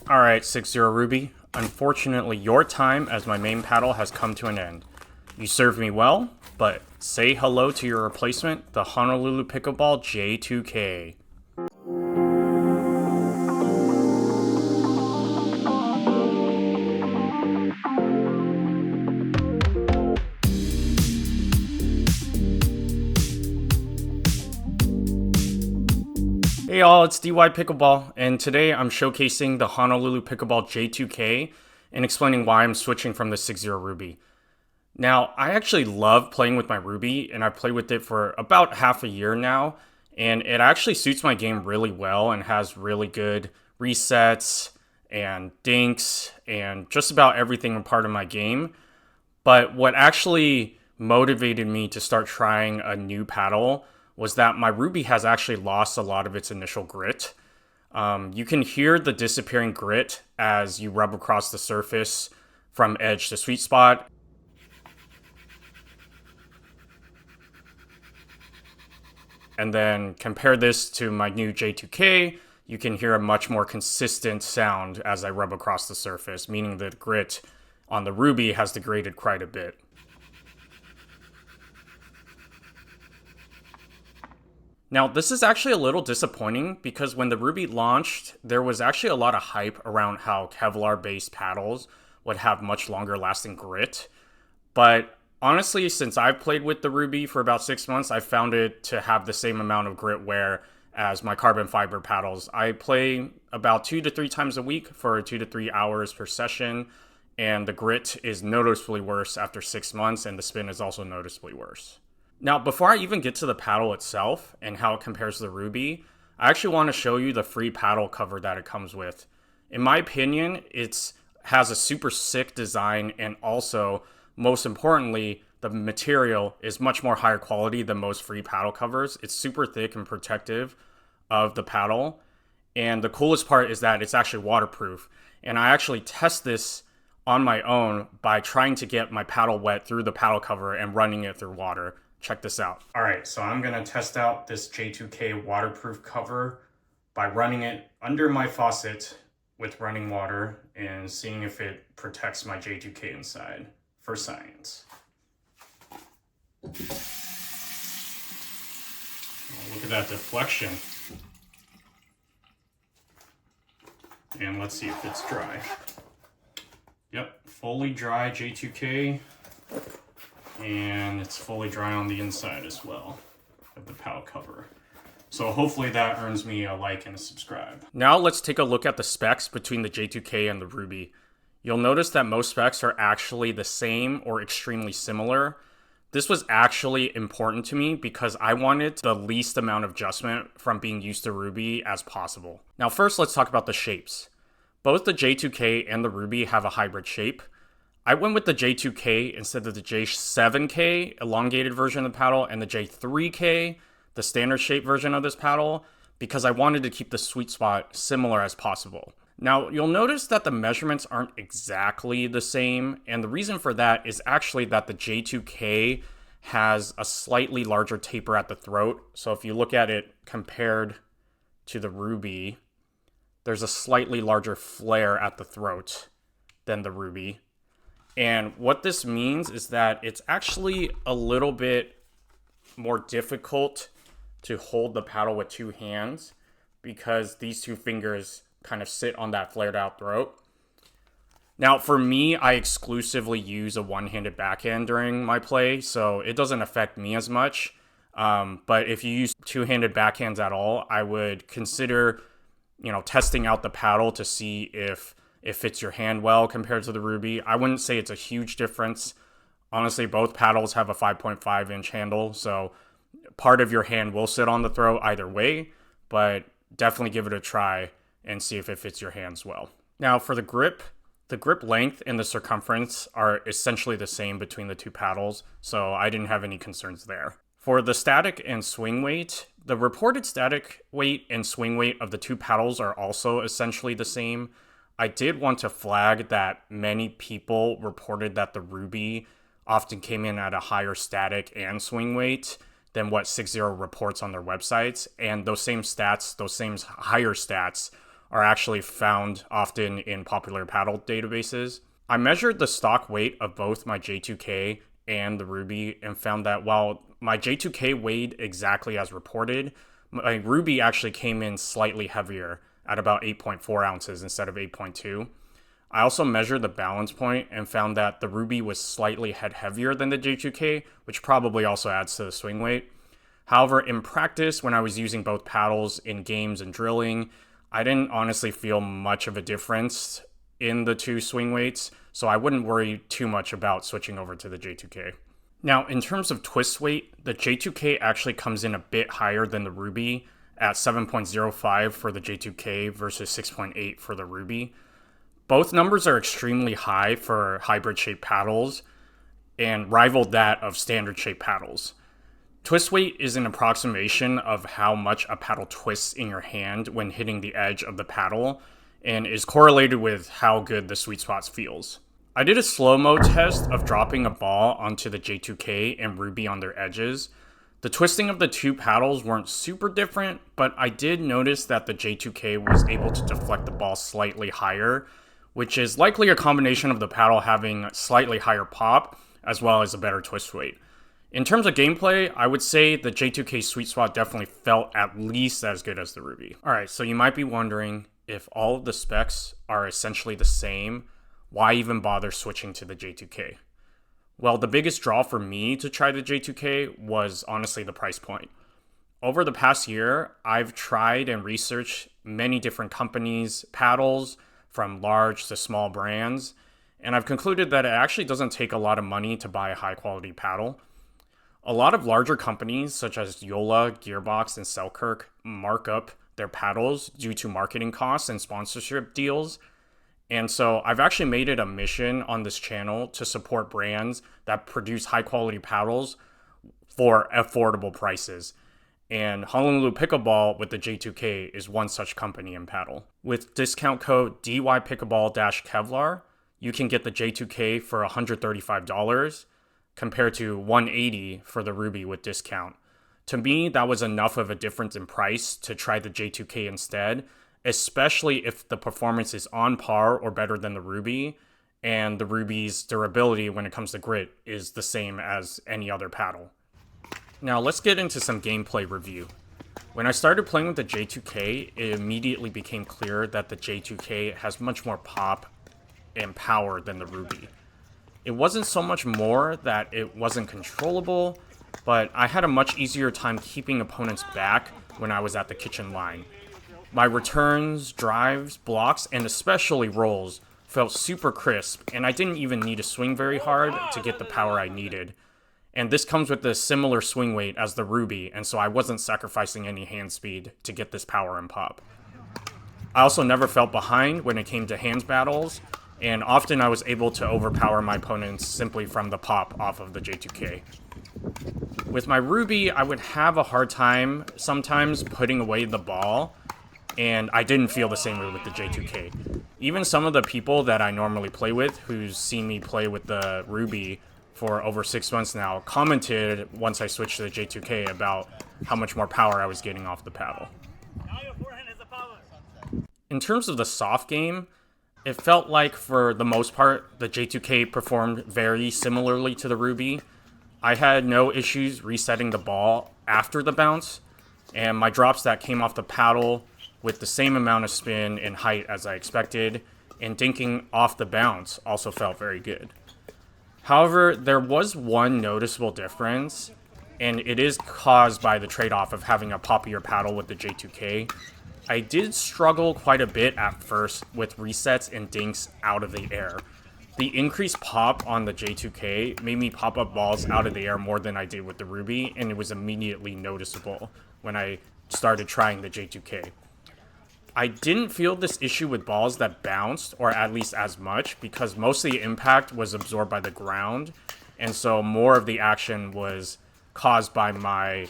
Alright, 6-0 Ruby. Unfortunately, your time as my main paddle has come to an end. You served me well, but say hello to your replacement, the Honolulu Pickleball J2K. Hey all, it's DY Pickleball, and today I'm showcasing the Honolulu Pickleball J2K and explaining why I'm switching from the 6-0 Ruby. Now, I actually love playing with my Ruby, and I've played with it for about half a year now, and it actually suits my game really well and has really good resets and dinks and just about everything a part of my game. But what actually motivated me to start trying a new paddle was that my Ruby has actually lost a lot of its initial grit. You can hear the disappearing grit as you rub across the surface from edge to sweet spot. And then compare this to my new J2K, you can hear a much more consistent sound as I rub across the surface, meaning the grit on the Ruby has degraded quite a bit. Now, this is actually a little disappointing because when the Ruby launched, there was actually a lot of hype around how Kevlar-based paddles would have much longer lasting grit. But honestly, since I've played with the Ruby for about 6 months, I've found it to have the same amount of grit wear as my carbon fiber paddles. I play about 2 to 3 times a week for 2 to 3 hours per session, and the grit is noticeably worse after 6 months, and the spin is also noticeably worse. Now, before I even get to the paddle itself and how it compares to the Ruby, I actually want to show you the free paddle cover that it comes with. In my opinion, it has a super sick design, and also, most importantly, the material is much more higher quality than most free paddle covers. It's super thick and protective of the paddle. And the coolest part is that it's actually waterproof. And I actually test this on my own by trying to get my paddle wet through the paddle cover and running it through water. Check this out. All right, so I'm gonna test out this J2K waterproof cover by running it under my faucet with running water and seeing if it protects my J2K inside for science. Oh, look at that deflection. And let's see if it's dry. Yep, fully dry J2K. And it's fully dry on the inside as well of the paddle cover. So hopefully that earns me a like and a subscribe. Now let's take a look at the specs between the J2K and the Ruby. You'll notice that most specs are actually the same or extremely similar. This was actually important to me because I wanted the least amount of adjustment from being used to Ruby as possible. Now first, let's talk about the shapes. Both the J2K and the Ruby have a hybrid shape. I went with the J2K instead of the J7K, elongated version of the paddle, and the J3K, the standard shape version of this paddle, because I wanted to keep the sweet spot similar as possible. Now, you'll notice that the measurements aren't exactly the same, and the reason for that is actually that the J2K has a slightly larger taper at the throat. So if you look at it compared to the Ruby, there's a slightly larger flare at the throat than the Ruby. And what this means is that it's actually a little bit more difficult to hold the paddle with two hands because these two fingers kind of sit on that flared out throat. Now, for me, I exclusively use a one-handed backhand during my play, so it doesn't affect me as much. But if you use two-handed backhands at all, I would consider, testing out the paddle to see if it fits your hand well compared to the Ruby. I wouldn't say it's a huge difference. Honestly, both paddles have a 5.5 inch handle, so part of your hand will sit on the throat either way, but definitely give it a try and see if it fits your hands well. Now for the grip length and the circumference are essentially the same between the two paddles, so I didn't have any concerns there. For the static and swing weight, the reported static weight and swing weight of the two paddles are also essentially the same. I did want to flag that many people reported that the Ruby often came in at a higher static and swing weight than what 6-0 reports on their websites. And those same stats, those same higher stats are actually found often in popular paddle databases. I measured the stock weight of both my J2K and the Ruby and found that while my J2K weighed exactly as reported, my Ruby actually came in slightly heavier at about 8.4 ounces instead of 8.2. I also measured the balance point and found that the Ruby was slightly head heavier than the J2K, which probably also adds to the swing weight. However, in practice, when I was using both paddles in games and drilling, I didn't honestly feel much of a difference in the two swing weights, so I wouldn't worry too much about switching over to the J2K. Now, in terms of twist weight, the J2K actually comes in a bit higher than the Ruby at 7.05 for the J2K versus 6.8 for the Ruby. Both numbers are extremely high for hybrid-shaped paddles and rivaled that of standard-shaped paddles. Twist weight is an approximation of how much a paddle twists in your hand when hitting the edge of the paddle and is correlated with how good the sweet spot feels. I did a slow-mo test of dropping a ball onto the J2K and Ruby on their edges. The twisting of the two paddles weren't super different, but I did notice that the J2K was able to deflect the ball slightly higher, which is likely a combination of the paddle having slightly higher pop as well as a better twist weight. In terms of gameplay, I would say the J2K sweet spot definitely felt at least as good as the Ruby. Alright, so you might be wondering, if all of the specs are essentially the same, why even bother switching to the J2K? Well, the biggest draw for me to try the J2K was honestly the price point. Over the past year, I've tried and researched many different companies, paddles, from large to small brands, and I've concluded that it actually doesn't take a lot of money to buy a high quality paddle. A lot of larger companies such as Yola, Gearbox, and Selkirk mark up their paddles due to marketing costs and sponsorship deals. And so I've actually made it a mission on this channel to support brands that produce high quality paddles for affordable prices. And Honolulu Pickleball with the J2K is one such company and paddle. With discount code DYPickleball-Kevlar, you can get the J2K for $135 compared to $180 for the Ruby with discount. To me, that was enough of a difference in price to try the J2K instead, especially if the performance is on par or better than the Ruby, and the Ruby's durability when it comes to grit is the same as any other paddle. Now let's get into some gameplay review. When I started playing with the J2K, it immediately became clear that the J2K has much more pop and power than the Ruby. It wasn't so much more that it wasn't controllable, but I had a much easier time keeping opponents back when I was at the kitchen line. My returns, drives, blocks, and especially rolls felt super crisp, and I didn't even need to swing very hard to get the power I needed. And this comes with a similar swing weight as the Ruby, and so I wasn't sacrificing any hand speed to get this power and pop. I also never felt behind when it came to hands battles, and often I was able to overpower my opponents simply from the pop off of the J2K. With my Ruby, I would have a hard time sometimes putting away the ball, and I didn't feel the same way with the J2K. Even some of the people that I normally play with who's seen me play with the Ruby for over 6 months now commented once I switched to the J2K about how much more power I was getting off the paddle. In terms of the soft game, it felt like for the most part the J2K performed very similarly to the Ruby. I had no issues resetting the ball after the bounce, and my drops that came off the paddle with the same amount of spin and height as I expected, and dinking off the bounce also felt very good. However, there was one noticeable difference, and it is caused by the trade-off of having a poppier paddle with the J2K. I did struggle quite a bit at first with resets and dinks out of the air. The increased pop on the J2K made me pop up balls out of the air more than I did with the Ruby, and it was immediately noticeable when I started trying the J2K. I didn't feel this issue with balls that bounced, or at least as much, because most of the impact was absorbed by the ground, and so more of the action was caused by my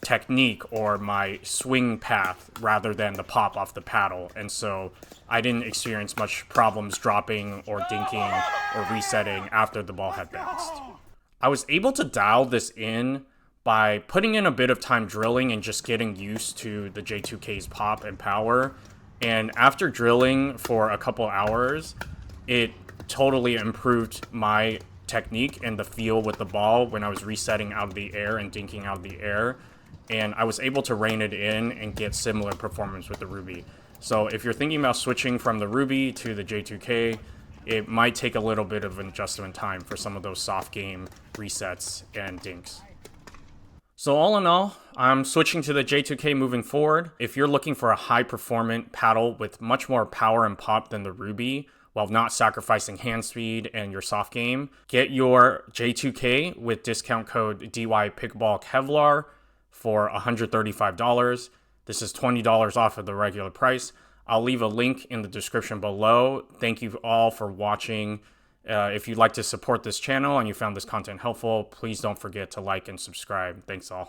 technique or my swing path rather than the pop off the paddle, and so I didn't experience much problems dropping or dinking or resetting after the ball had bounced. I was able to dial this in by putting in a bit of time drilling and just getting used to the J2K's pop and power, And after drilling for a couple hours, it totally improved my technique and the feel with the ball when I was resetting out of the air and dinking out of the air. And I was able to rein it in and get similar performance with the Ruby. So if you're thinking about switching from the Ruby to the J2K, it might take a little bit of an adjustment time for some of those soft game resets and dinks. So all in all, I'm switching to the J2K moving forward. If you're looking for a high performant paddle with much more power and pop than the Ruby, while not sacrificing hand speed and your soft game, get your J2K with discount code DY Pickleball Kevlar for $135. This is $20 off of the regular price. I'll leave a link in the description below. Thank you all for watching. If you'd like to support this channel and you found this content helpful, please don't forget to like and subscribe. Thanks all.